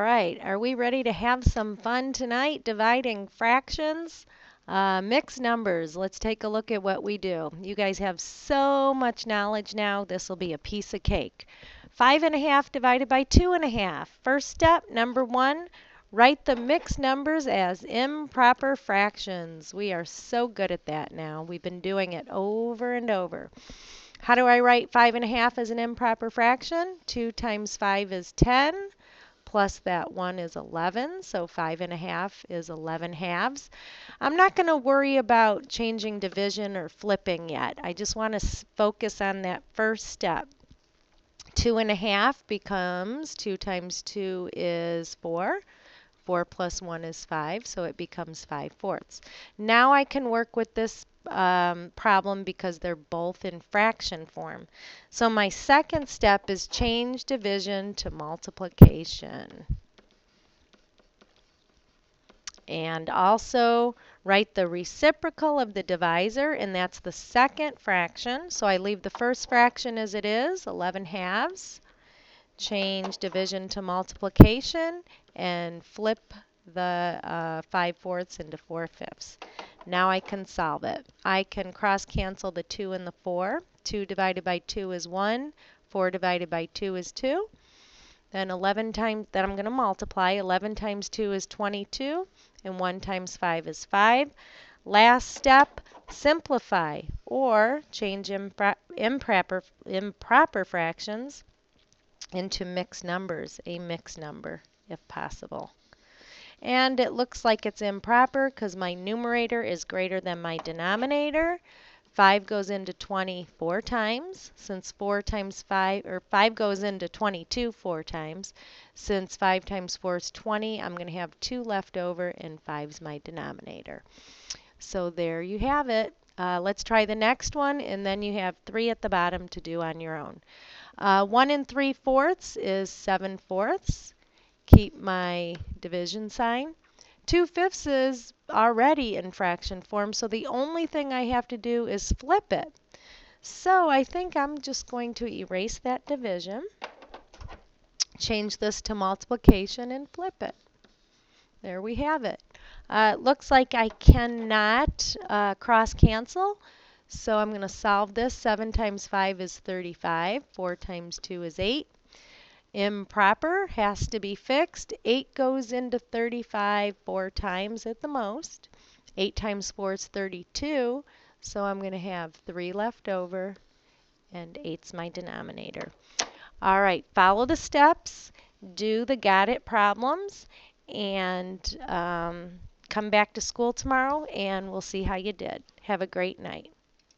All right, are we ready to have some fun tonight dividing fractions? Mixed numbers. Let's take a look at what we do. You guys have so much knowledge now, this will be a piece of cake. 5½ divided by 2½. First step, number 1, write the mixed numbers as improper fractions. We are so good at that now. We've been doing it over and over. How do I write 5½ as an improper fraction? 2 times 5 is 10. Plus that 1 is 11, so 5½ is 11 halves. I'm not going to worry about changing division or flipping yet. I just want to focus on that first step. 2½ becomes 2 times 2 is 4. 4 plus 1 is 5, so it becomes 5/4. Now I can work with this problem because they're both in fraction form. So my second step is change division to multiplication. And also write the reciprocal of the divisor, and that's the second fraction. So I leave the first fraction as it is, 11 halves. Change division to multiplication and flip the 5/4 into 4/5. Now I can solve it. I can cross cancel the 2 and the 4. 2 divided by 2 is 1. 4 divided by 2 is 2. Then 11 times, then I'm going to multiply. 11 times 2 is 22, and 1 times 5 is 5. Last step, simplify or change improper fractions into mixed numbers, a mixed number if possible. And it looks like it's improper because my numerator is greater than my denominator. 5 goes into 20 4 times, since 4 times 5, or 5 goes into 22 4 times. Since 5 times 4 is 20, I'm going to have 2 left over, and 5 is my denominator. So there you have it. Let's try the next one, and then you have 3 at the bottom to do on your own. 1 3/4 is 7/4. Keep my division sign. 2/5 is already in fraction form, so the only thing I have to do is flip it. So I think I'm just going to erase that division, change this to multiplication, and flip it. There we have it. It looks like I cannot cross cancel, so I'm going to solve this. 7 times 5 is 35. 4 times 2 is 8. Improper has to be fixed. 8 goes into 35 4 times at the most. 8 times 4 is 32, so I'm going to have 3 left over, and 8's my denominator. All right, follow the steps, do the got it problems, and come back to school tomorrow, and we'll see how you did. Have a great night.